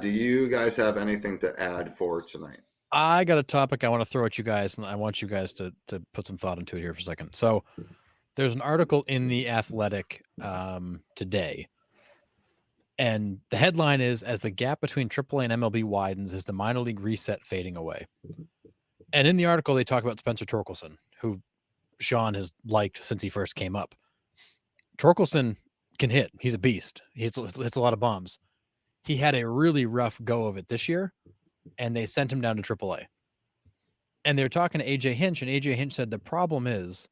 do you guys have anything to add for tonight? I got a topic I want to throw at you guys, and I want you guys to put some thought into it here for a second. So there's an article in the Athletic today, and the headline is "As the gap between AAA and MLB widens, is the minor league reset fading away?" And in the article, they talk about Spencer Torkelson, who Sean has liked since he first came up. Torkelson can hit; he's a beast. He hits a lot of bombs. He had a really rough go of it this year, and they sent him down to AAA. And they were talking to AJ Hinch, and AJ Hinch said the problem is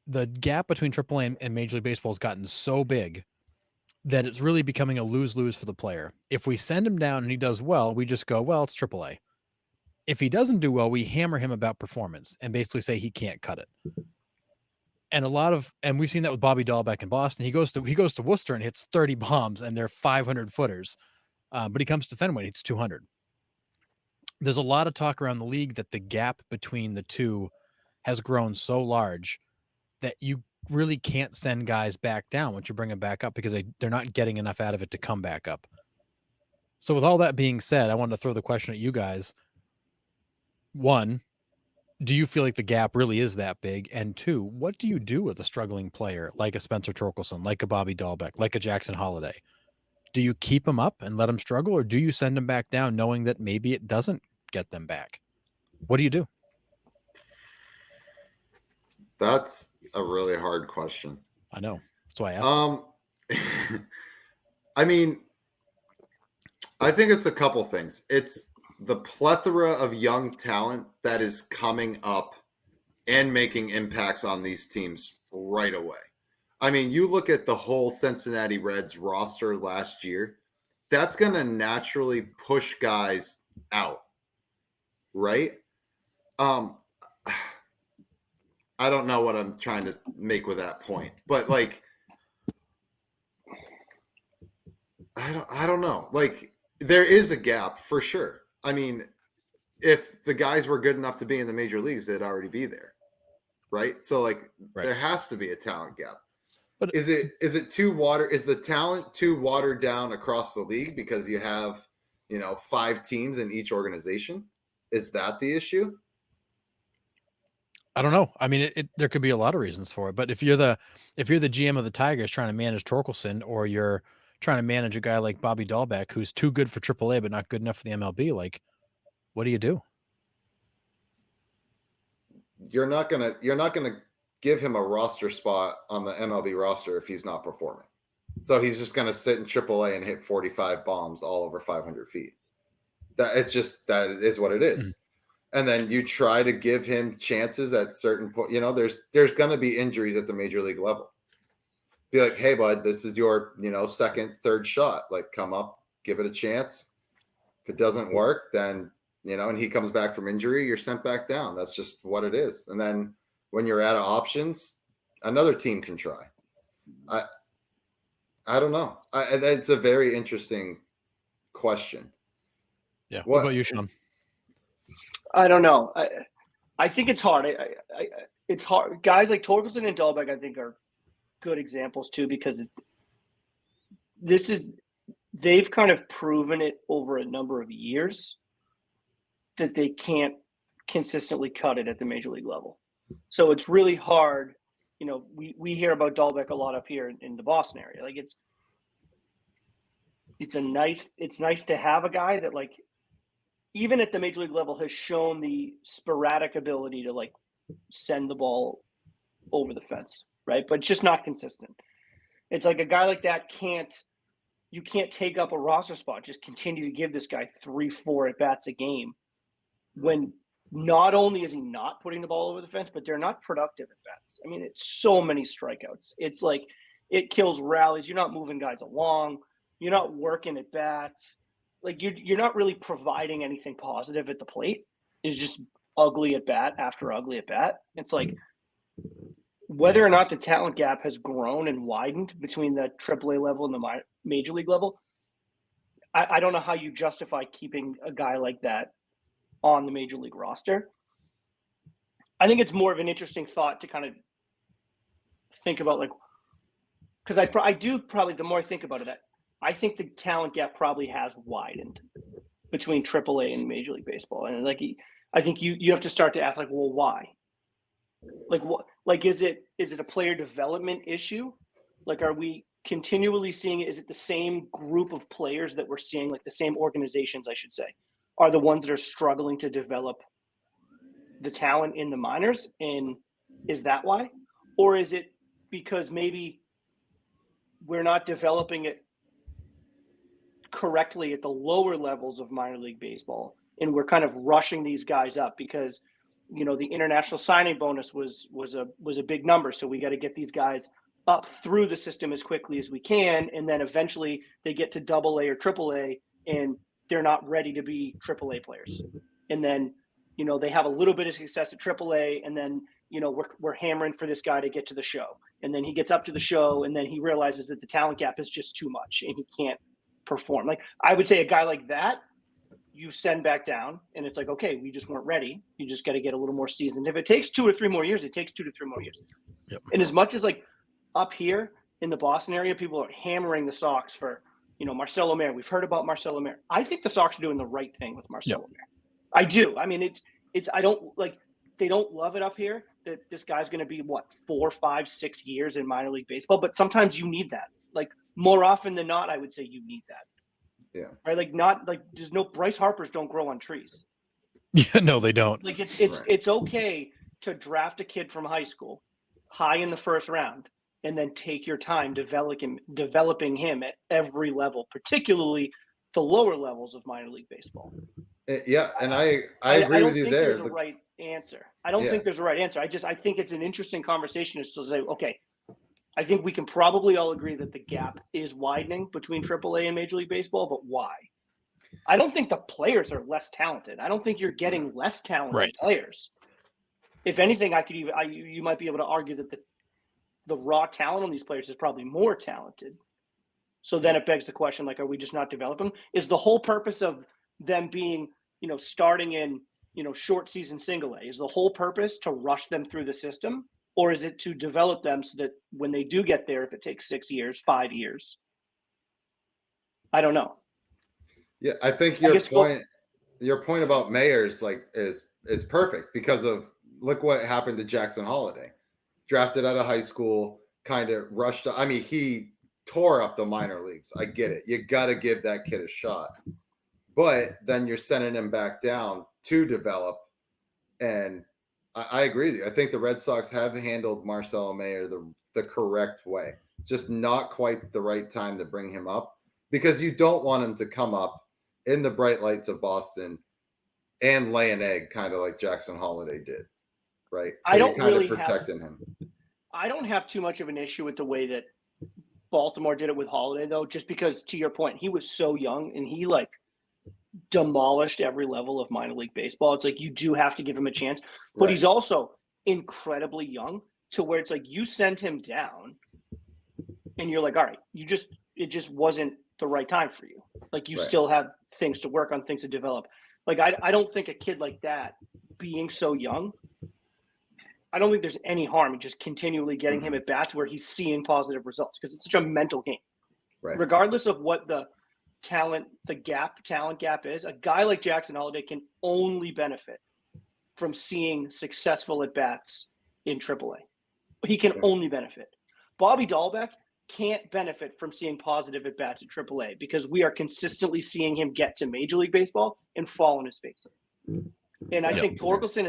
the gap between AAA and Major League Baseball has gotten so big that it's really becoming a lose-lose for the player. If we send him down and he does well, we just go, well, it's AAA. If he doesn't do well, we hammer him about performance and basically say he can't cut it. And we've seen that with Bobby Dahlbeck in Boston. He goes to Worcester and hits 30 bombs, and they're 500 footers. But he comes to Fenway, it's 200. There's a lot of talk around the league that the gap between the two has grown so large that you really can't send guys back down once you bring them back up because they're not getting enough out of it to come back up. So with all that being said, I wanted to throw the question at you guys. One, do you feel like the gap really is that big? And two, what do you do with a struggling player like a Spencer Torkelson, like a Bobby Dahlbeck, like a Jackson Holiday? Do you keep them up and let them struggle, or do you send them back down knowing that maybe it doesn't get them back? What do you do? That's a really hard question. I know. That's why I asked. I mean, I think it's a couple things. It's the plethora of young talent that is coming up and making impacts on these teams right away. I mean, you look at the whole Cincinnati Reds roster last year, that's going to naturally push guys out, right? I don't know what I'm trying to make with that point, but like, I don't know. Like, there is a gap for sure. I mean, if the guys were good enough to be in the major leagues, they'd already be there, right? So like, there has to be a talent gap. But is it is the talent too watered down across the league because you have, 5 teams in each organization? Is that the issue? I don't know. I mean, there could be a lot of reasons for it. But if you're the GM of the Tigers trying to manage Torkelson, or you're trying to manage a guy like Bobby Dahlbeck who's too good for AAA but not good enough for the MLB, like, what do you do? You're not gonna give him a roster spot on the MLB roster if he's not performing. So he's just gonna sit in AAA and hit 45 bombs all over 500 feet. That is what it is. Mm-hmm. And then you try to give him chances at certain point. There's going to be injuries at the major league level. Be like, hey, bud, this is your, second, third shot. Like, come up, give it a chance. If it doesn't work, then, and he comes back from injury, you're sent back down. That's just what it is. And then when you're out of options, another team can try. I don't know. It's a very interesting question. Yeah. What about you, Sean? I don't know. I think it's hard. It's hard. Guys like Torkelson and Dahlbeck, I think, are good examples too, because they've kind of proven it over a number of years that they can't consistently cut it at the major league level. So it's really hard. We hear about Dahlbeck a lot up here in the Boston area. Like it's nice to have a guy that, like, even at the major league level, has shown the sporadic ability to, like, send the ball over the fence, right? But it's just not consistent. It's like a guy like that you can't take up a roster spot, just continue to give this guy 3-4 at-bats a game when not only is he not putting the ball over the fence, but they're not productive at-bats. I mean, it's so many strikeouts. It's like it kills rallies. You're not moving guys along. You're not working at-bats. Like, you're not really providing anything positive at the plate. It's just ugly at bat after ugly at bat. It's like, whether or not the talent gap has grown and widened between the AAA level and the major league level, I don't know how you justify keeping a guy like that on the major league roster. I think it's more of an interesting thought to kind of think about, like, because I do probably, the more I think about it, I think the talent gap probably has widened between AAA and Major League Baseball. And like, I think you have to start to ask, like, well, why? Like, what? Like, is it a player development issue? Like, are we continually seeing it? Is it the same group of players that we're seeing, like the same organizations, I should say, are the ones that are struggling to develop the talent in the minors? And is that why? Or is it because maybe we're not developing it correctly at the lower levels of minor league baseball, and we're kind of rushing these guys up because, you know, the international signing bonus was a big number, so we got to get these guys up through the system as quickly as we can, and then eventually they get to AA or AAA and they're not ready to be AAA players, and then, you know, they have a little bit of success at AAA, and then, you know, we're hammering for this guy to get to the show, and then he gets up to the show, and then he realizes that the talent gap is just too much and he can't perform. Like, I would say a guy like that, you send back down, and it's like, okay, we just weren't ready. You just got to get a little more seasoned. If it takes 2 or 3 more years, it takes 2 to 3 more years. Yep. And as much as, like, up here in the Boston area, people are hammering the Sox for, you know, Marcelo Mayer. We've heard about Marcelo Mayer. I think the Sox are doing the right thing with Marcelo Mayer. I do. I mean, it's I don't, like, they don't love it up here that this guy's going to be, what, 4, 5, 6 years in minor league baseball. But sometimes you need that. Like, more often than not, I would say you need that. Yeah. Right. Like, not like there's no Bryce Harpers don't grow on trees. Yeah, no, they don't. Like, it's Right. it's okay to draft a kid from high school high in the first round and then take your time developing him at every level, particularly the lower levels of minor league baseball. Yeah, and I agree with you there. There's a right answer. I don't think there's a right answer. I think it's an interesting conversation is to say, okay, I think we can probably all agree that the gap is widening between AAA and Major League Baseball, but why? I don't think the players are less talented. I don't think you're getting less talented players. If anything, you might be able to argue that the raw talent on these players is probably more talented. So then it begs the question, like, are we just not developing? Is the whole purpose of them being, you know, starting in, you know, short season single A, is the whole purpose to rush them through the system? Or is it to develop them so that when they do get there, if it takes 6 years, 5 years? I don't know. Yeah, I think your point about Mayers, like, is perfect because of, look what happened to Jackson Holiday. Drafted out of high school, kind of rushed. I mean, he tore up the minor leagues. I get it. You got to give that kid a shot. But then you're sending him back down to develop. And I agree with you. I think the Red Sox have handled Marcelo Mayer the correct way. Just not quite the right time to bring him up, because you don't want him to come up in the bright lights of Boston and lay an egg, kind of like Jackson Holiday did, right? So I don't you're kind really of protecting him. I don't have too much of an issue with the way that Baltimore did it with Holiday, though, just because, to your point, he was so young and he, like, demolished every level of minor league baseball. It's like, you do have to give him a chance, but he's also incredibly young to where it's like you send him down and you're like, all right, it just wasn't the right time for you. Like, you still have things to work on, things to develop. Like, I don't think a kid like that being so young, I don't think there's any harm in just continually getting him at bats where he's seeing positive results, because it's such a mental game. Right. Regardless of what the talent gap is, a guy like Jackson Holiday can only benefit from seeing successful at bats in AAA. He can only benefit. Bobby Dahlbeck can't benefit from seeing positive at bats at AAA, because we are consistently seeing him get to Major League Baseball and fall on his face. And I think Torkelson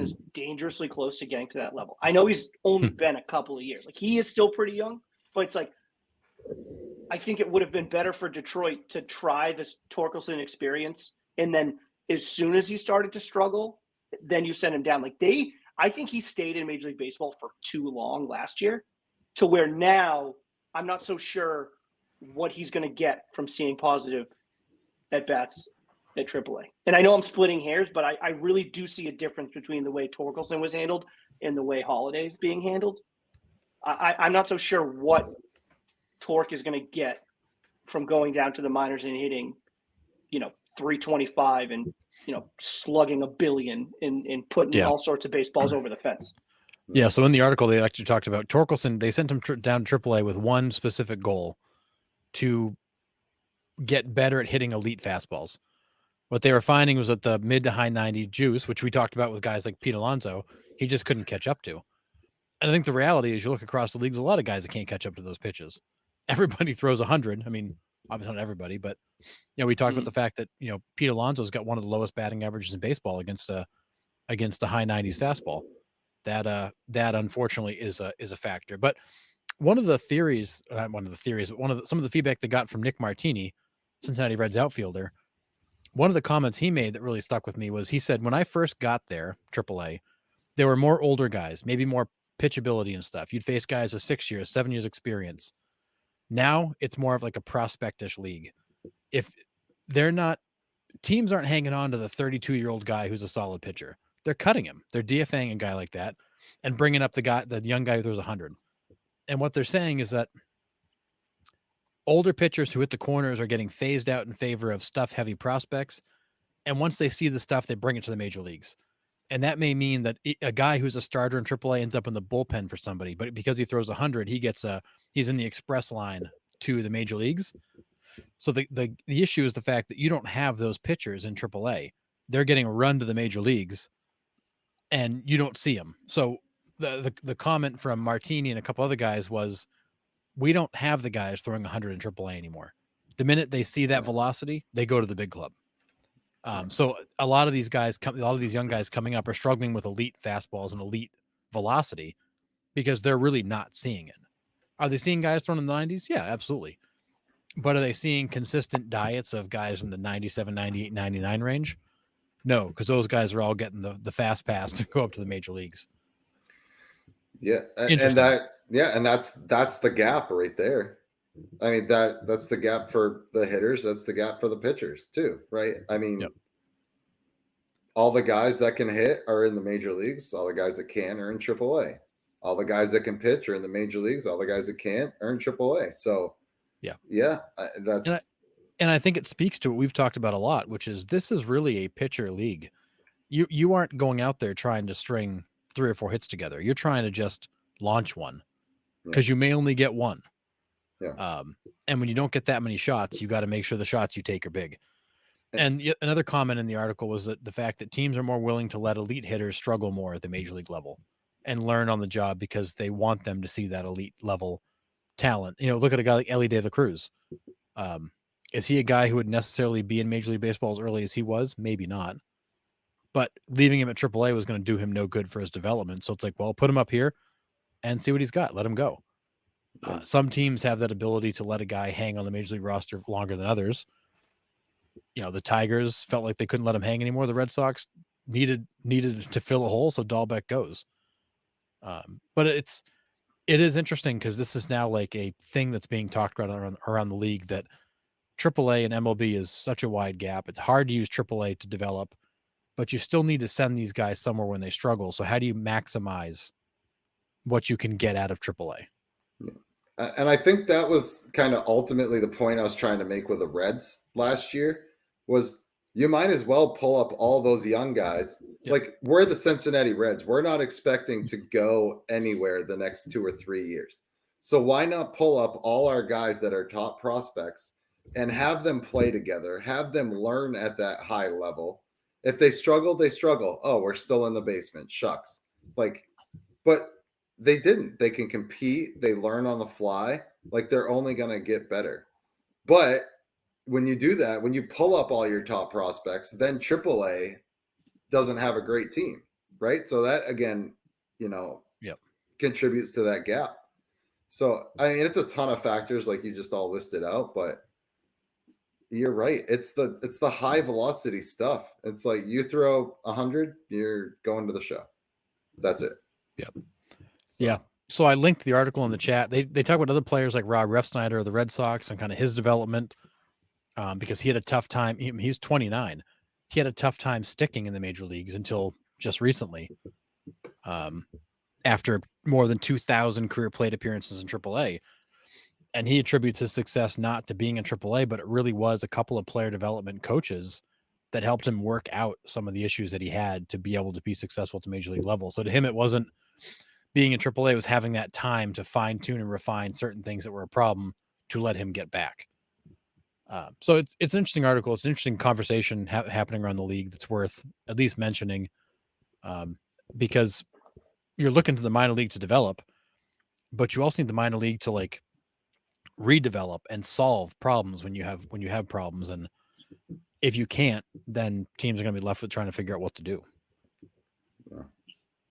is dangerously close to getting to that level. I know he's only been a couple of years. Like, he is still pretty young, but it's like, I think it would have been better for Detroit to try this Torkelson experience, and then as soon as he started to struggle, then you send him down. Like, I think he stayed in Major League Baseball for too long last year, to where now I'm not so sure what he's going to get from seeing positive at bats at AAA. And I know I'm splitting hairs, but I really do see a difference between the way Torkelson was handled and the way Holiday's being handled. I'm not so sure what Torque is going to get from going down to the minors and hitting, 325 and, slugging a billion and putting all sorts of baseballs over the fence. Yeah. So in the article, they actually talked about Torkelson. They sent him down to AAA with one specific goal, to get better at hitting elite fastballs. What they were finding was that the mid to high 90 juice, which we talked about with guys like Pete Alonso, he just couldn't catch up to. And I think the reality is you look across the leagues, a lot of guys that can't catch up to those pitches. Everybody throws 100. I mean, obviously not everybody, but we talked about the fact that, Pete Alonso's got one of the lowest batting averages in baseball against a high 90s fastball. That unfortunately is a factor. But some of the feedback they got from Nick Martini, Cincinnati Reds outfielder, one of the comments he made that really stuck with me was he said, when I first got there, AAA, there were more older guys, maybe more pitchability and stuff. You'd face guys with 6 years, 7 years experience. Now it's more of like a prospectish league. If they're not, teams aren't hanging on to the 32-year-old guy who's a solid pitcher. They're cutting him. They're DFAing a guy like that and bringing up the young guy who throws 100. And what they're saying is that older pitchers who hit the corners are getting phased out in favor of stuff-heavy prospects. And once they see the stuff, they bring it to the major leagues. And that may mean that a guy who's a starter in AAA ends up in the bullpen for somebody, but because he throws 100, he's in the express line to the major leagues. So the issue is the fact that you don't have those pitchers in AAA. They're getting run to the major leagues, and you don't see them. So the comment from Martini and a couple other guys was, we don't have the guys throwing 100 in AAA anymore. The minute they see that velocity, they go to the big club. So a lot of these young guys coming up are struggling with elite fastballs and elite velocity because they're really not seeing it. Are they seeing guys thrown in the 90s? Yeah, absolutely. But are they seeing consistent diets of guys in the 97, 98, 99 range? No, because those guys are all getting the fast pass to go up to the major leagues. Yeah, and that's the gap right there. I mean, that's the gap for the hitters. That's the gap for the pitchers too, right? I mean, all the guys that can hit are in the major leagues. All the guys that can are in AAA. All the guys that can pitch are in the major leagues. All the guys that can't are in AAA. So, that's. And I think it speaks to what we've talked about a lot, which is this is really a pitcher league. You aren't going out there trying to string 3 or 4 hits together. You're trying to just launch one because you may only get one. Yeah. And when you don't get that many shots, you got to make sure the shots you take are big. And another comment in the article was that the fact that teams are more willing to let elite hitters struggle more at the major league level and learn on the job because they want them to see that elite level talent. Look at a guy like Ellie De La Cruz. Is he a guy who would necessarily be in Major League Baseball as early as he was? Maybe not. But leaving him at AAA was going to do him no good for his development. So it's like, well, put him up here and see what he's got. Let him go. Some teams have that ability to let a guy hang on the Major League roster longer than others. The Tigers felt like they couldn't let him hang anymore. The Red Sox needed to fill a hole, so Dahlbeck goes. But it is interesting because this is now like a thing that's being talked about around the league, that AAA and MLB is such a wide gap. It's hard to use AAA to develop, but you still need to send these guys somewhere when they struggle. So how do you maximize what you can get out of AAA? And I think that was kind of ultimately the point I was trying to make with the Reds last year, was you might as well pull up all those young guys. Yep. Like, we're the Cincinnati Reds. We're not expecting to go anywhere the next 2 or 3 years. So why not pull up all our guys that are top prospects and have them play together, have them learn at that high level. If they struggle, they struggle. Oh, we're still in the basement. Shucks. But they didn't. They can compete. They learn on the fly. They're only going to get better. But when you do that, when you pull up all your top prospects, then AAA doesn't have a great team, right? So that, again, contributes to that gap. So, I mean, it's a ton of factors like you just all listed out, but you're right. It's the high velocity stuff. It's like you throw 100, you're going to the show. That's it. Yep. Yeah. So I linked the article in the chat. They talk about other players like Rob Refsnyder of the Red Sox and kind of his development, because he had a tough time. He's 29. He had a tough time sticking in the major leagues until just recently, after more than 2,000 career plate appearances in AAA. And he attributes his success not to being in AAA, but it really was a couple of player development coaches that helped him work out some of the issues that he had to be able to be successful at the major league level. So to him, it wasn't being in AAA, it was having that time to fine tune and refine certain things that were a problem to let him get back. So it's an interesting article. It's an interesting conversation happening around the league that's worth at least mentioning, because you're looking to the minor league to develop, but you also need the minor league to like redevelop and solve problems when you have problems. And if you can't, then teams are going to be left with trying to figure out what to do.